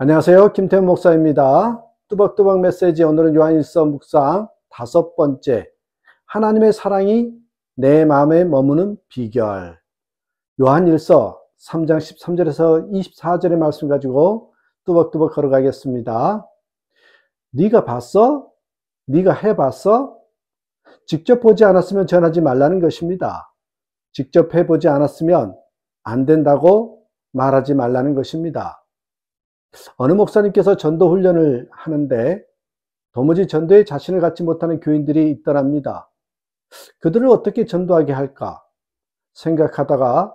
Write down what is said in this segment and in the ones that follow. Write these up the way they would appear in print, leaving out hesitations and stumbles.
안녕하세요. 김태훈 목사입니다. 뚜벅뚜벅 메시지, 오늘은 요한일서 묵상 5번째, 하나님의 사랑이 내 마음에 머무는 비결. 요한일서 3장 13절에서 24절의 말씀 가지고 뚜벅뚜벅 걸어가겠습니다. 네가 봤어? 네가 해봤어? 직접 보지 않았으면 전하지 말라는 것입니다. 직접 해보지 않았으면 안 된다고 말하지 말라는 것입니다. 어느 목사님께서 전도 훈련을 하는데 도무지 전도에 자신을 갖지 못하는 교인들이 있더랍니다. 그들을 어떻게 전도하게 할까 생각하다가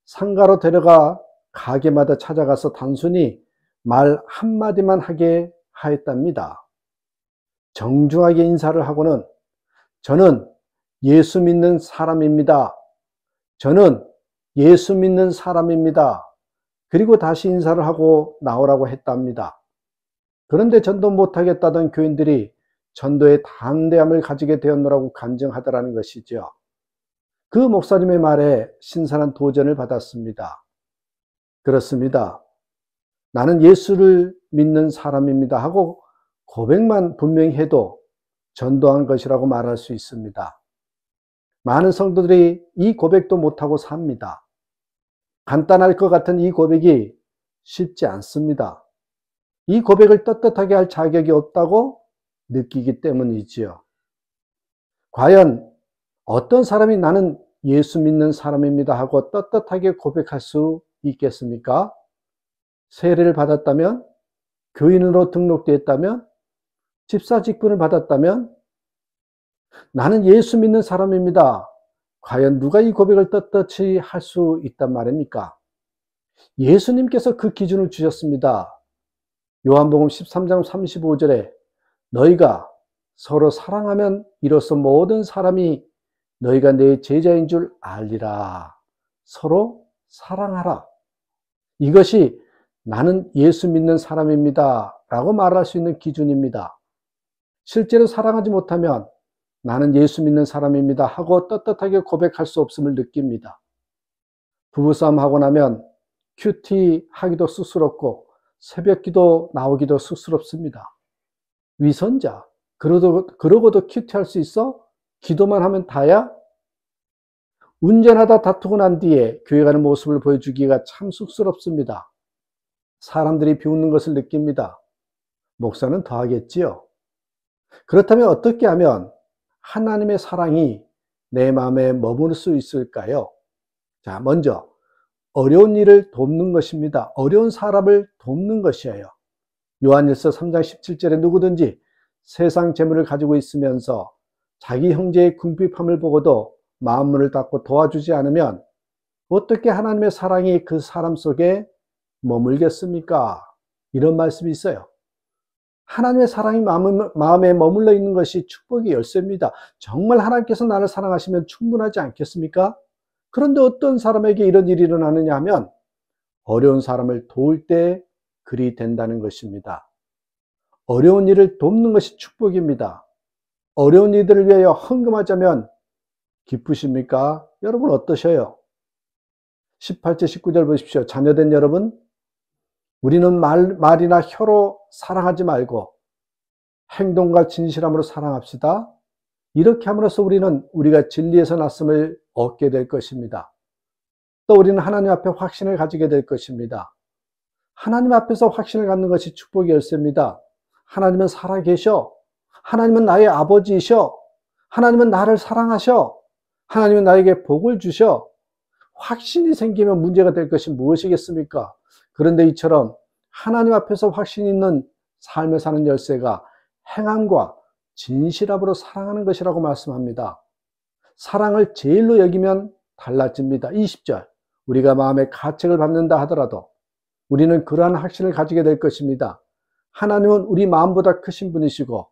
상가로 데려가 가게마다 찾아가서 단순히 말 한마디만 하게 하였답니다. 정중하게 인사를 하고는 저는 예수 믿는 사람입니다. 저는 예수 믿는 사람입니다. 그리고 다시 인사를 하고 나오라고 했답니다. 그런데 전도 못하겠다던 교인들이 전도에 담대함을 가지게 되었노라고 간증하더라는 것이죠. 그 목사님의 말에 신선한 도전을 받았습니다. 그렇습니다. 나는 예수를 믿는 사람입니다 하고 고백만 분명히 해도 전도한 것이라고 말할 수 있습니다. 많은 성도들이 이 고백도 못하고 삽니다. 간단할 것 같은 이 고백이 쉽지 않습니다. 이 고백을 떳떳하게 할 자격이 없다고 느끼기 때문이지요. 과연 어떤 사람이 나는 예수 믿는 사람입니다 하고 떳떳하게 고백할 수 있겠습니까? 세례를 받았다면, 교인으로 등록되었다면, 집사 직분을 받았다면, 나는 예수 믿는 사람입니다. 과연 누가 이 고백을 떳떳이 할 수 있단 말입니까? 예수님께서 그 기준을 주셨습니다. 요한복음 13장 35절에 너희가 서로 사랑하면 이로써 모든 사람이 너희가 내 제자인 줄 알리라. 서로 사랑하라. 이것이 나는 예수 믿는 사람입니다 라고 말할 수 있는 기준입니다. 실제로 사랑하지 못하면 나는 예수 믿는 사람입니다 하고 떳떳하게 고백할 수 없음을 느낍니다. 부부싸움 하고 나면 큐티 하기도 쑥스럽고 새벽기도 나오기도 쑥스럽습니다. 위선자, 그러고도 큐티할 수 있어? 기도만 하면 다야? 운전하다 다투고 난 뒤에 교회 가는 모습을 보여주기가 참 쑥스럽습니다. 사람들이 비웃는 것을 느낍니다. 목사는 더 하겠지요. 그렇다면 어떻게 하면 하나님의 사랑이 내 마음에 머무를 수 있을까요? 자, 먼저 어려운 일을 돕는 것입니다. 어려운 사람을 돕는 것이에요. 요한일서 3장 17절에 누구든지 세상 재물을 가지고 있으면서 자기 형제의 궁핍함을 보고도 마음문을 닫고 도와주지 않으면 어떻게 하나님의 사랑이 그 사람 속에 머물겠습니까? 이런 말씀이 있어요. 하나님의 사랑이 마음에 머물러 있는 것이 축복의 열쇠입니다. 정말 하나님께서 나를 사랑하시면 충분하지 않겠습니까? 그런데 어떤 사람에게 이런 일이 일어나느냐 하면 어려운 사람을 도울 때 그리 된다는 것입니다. 어려운 일을 돕는 것이 축복입니다. 어려운 이들을 위하여 헌금하자면 기쁘십니까? 여러분 어떠셔요? 18절 19절 보십시오. 자녀된 여러분, 우리는 말이나 혀로 사랑하지 말고 행동과 진실함으로 사랑합시다. 이렇게 함으로써 우리는 우리가 진리에서 났음을 얻게 될 것입니다. 또 우리는 하나님 앞에 확신을 가지게 될 것입니다. 하나님 앞에서 확신을 갖는 것이 축복의 열쇠입니다. 하나님은 살아계셔. 하나님은 나의 아버지이셔. 하나님은 나를 사랑하셔. 하나님은 나에게 복을 주셔. 확신이 생기면 문제가 될 것이 무엇이겠습니까? 그런데 이처럼 하나님 앞에서 확신 있는 삶을 사는 열쇠가 행함과 진실함으로 사랑하는 것이라고 말씀합니다. 사랑을 제일로 여기면 달라집니다. 20절, 우리가 마음에 가책을 받는다 하더라도 우리는 그러한 확신을 가지게 될 것입니다. 하나님은 우리 마음보다 크신 분이시고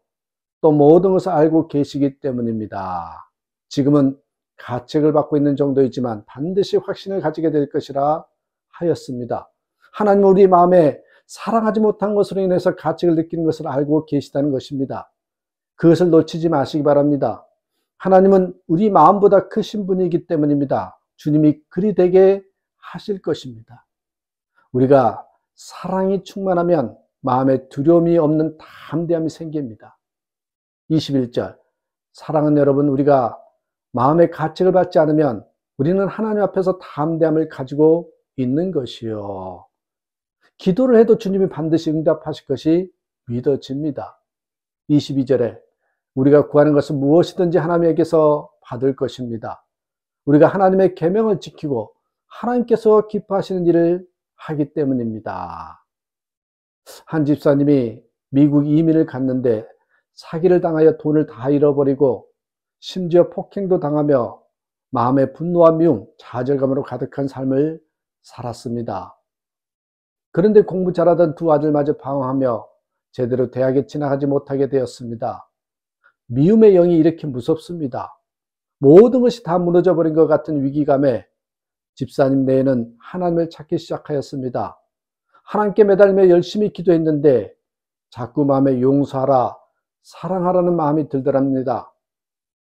또 모든 것을 알고 계시기 때문입니다. 지금은 가책을 받고 있는 정도이지만 반드시 확신을 가지게 될 것이라 하였습니다. 하나님은 우리 마음에 사랑하지 못한 것으로 인해서 가책을 느끼는 것을 알고 계시다는 것입니다. 그것을 놓치지 마시기 바랍니다. 하나님은 우리 마음보다 크신 분이기 때문입니다. 주님이 그리 되게 하실 것입니다. 우리가 사랑이 충만하면 마음에 두려움이 없는 담대함이 생깁니다. 21절, 사랑하는 여러분, 우리가 마음의 가책을 받지 않으면 우리는 하나님 앞에서 담대함을 가지고 있는 것이요. 기도를 해도 주님이 반드시 응답하실 것이 믿어집니다. 22절에 우리가 구하는 것은 무엇이든지 하나님에게서 받을 것입니다. 우리가 하나님의 계명을 지키고 하나님께서 기뻐하시는 일을 하기 때문입니다. 한 집사님이 미국 이민을 갔는데 사기를 당하여 돈을 다 잃어버리고 심지어 폭행도 당하며 마음의 분노와 미움, 좌절감으로 가득한 삶을 살았습니다. 그런데 공부 잘하던 두 아들마저 방황하며 제대로 대학에 진학하지 못하게 되었습니다. 미움의 영이 이렇게 무섭습니다. 모든 것이 다 무너져 버린 것 같은 위기감에 집사님 내에는 하나님을 찾기 시작하였습니다. 하나님께 매달리며 열심히 기도했는데 자꾸 마음에 용서하라, 사랑하라는 마음이 들더랍니다.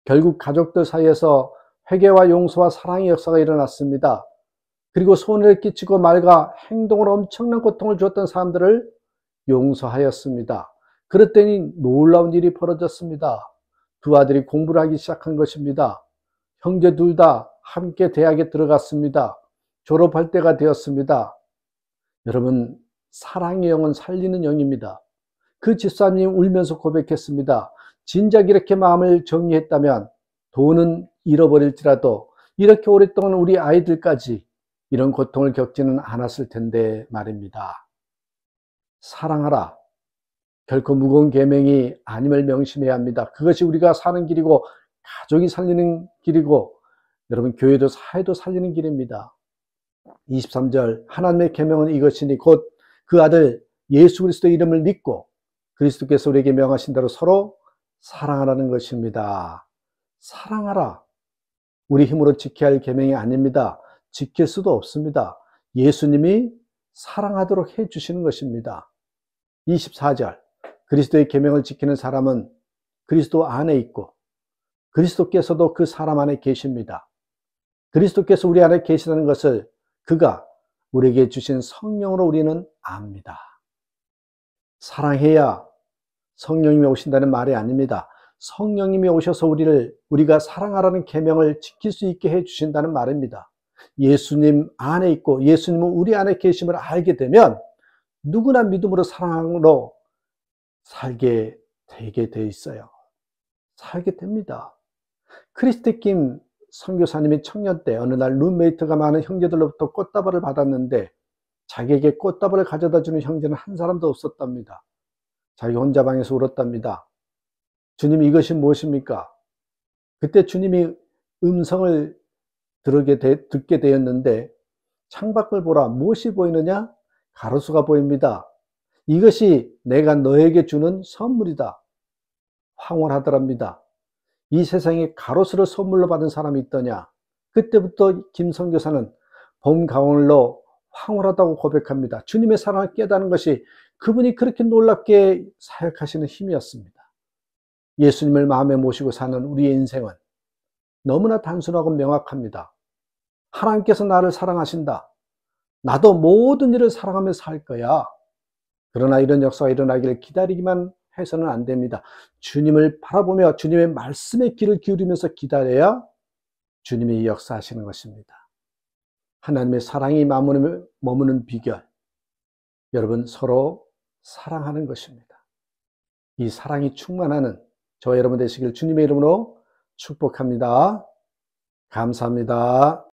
결국 가족들 사이에서 회개와 용서와 사랑의 역사가 일어났습니다. 그리고 손해를 끼치고 말과 행동으로 엄청난 고통을 주었던 사람들을 용서하였습니다. 그랬더니 놀라운 일이 벌어졌습니다. 두 아들이 공부를 하기 시작한 것입니다. 형제 둘 다 함께 대학에 들어갔습니다. 졸업할 때가 되었습니다. 여러분, 사랑의 영은 살리는 영입니다. 그 집사님 울면서 고백했습니다. 진작 이렇게 마음을 정리했다면 돈은 잃어버릴지라도 이렇게 오랫동안 우리 아이들까지 이런 고통을 겪지는 않았을 텐데 말입니다. 사랑하라. 결코 무거운 계명이 아님을 명심해야 합니다. 그것이 우리가 사는 길이고 가족이 살리는 길이고 여러분 교회도 사회도 살리는 길입니다. 23절, 하나님의 계명은 이것이니 곧 그 아들 예수 그리스도의 이름을 믿고 그리스도께서 우리에게 명하신 대로 서로 사랑하라는 것입니다. 사랑하라. 우리 힘으로 지켜야 할 계명이 아닙니다. 지킬 수도 없습니다. 예수님이 사랑하도록 해주시는 것입니다. 24절, 그리스도의 계명을 지키는 사람은 그리스도 안에 있고 그리스도께서도 그 사람 안에 계십니다. 그리스도께서 우리 안에 계시다는 것을 그가 우리에게 주신 성령으로 우리는 압니다. 사랑해야 성령님이 오신다는 말이 아닙니다. 성령님이 오셔서 우리가 사랑하라는 계명을 지킬 수 있게 해주신다는 말입니다. 예수님 안에 있고 예수님은 우리 안에 계심을 알게 되면 누구나 믿음으로 사랑으로 살게 되게 돼 있어요. 살게 됩니다. 크리스티 킴 선교사님이 청년 때 어느 날 룸메이트가 많은 형제들로부터 꽃다발을 받았는데 자기에게 꽃다발을 가져다 주는 형제는 한 사람도 없었답니다. 자기 혼자 방에서 울었답니다. 주님, 이것이 무엇입니까? 그때 주님이 음성을 듣게 되었는데 창밖을 보라. 무엇이 보이느냐? 가로수가 보입니다. 이것이 내가 너에게 주는 선물이다. 황홀하더랍니다. 이 세상에 가로수를 선물로 받은 사람이 있더냐? 그때부터 김 선교사는 봄 가을로 황홀하다고 고백합니다. 주님의 사랑을 깨닫는 것이 그분이 그렇게 놀랍게 사역하시는 힘이었습니다. 예수님을 마음에 모시고 사는 우리의 인생은 너무나 단순하고 명확합니다. 하나님께서 나를 사랑하신다. 나도 모든 일을 사랑하며 살 거야. 그러나 이런 역사가 일어나기를 기다리기만 해서는 안 됩니다. 주님을 바라보며 주님의 말씀에 귀를 기울이면서 기다려야 주님이 역사하시는 것입니다. 하나님의 사랑이 머무는 비결, 여러분 서로 사랑하는 것입니다. 이 사랑이 충만하는 저와 여러분 되시길 주님의 이름으로 축복합니다. 감사합니다.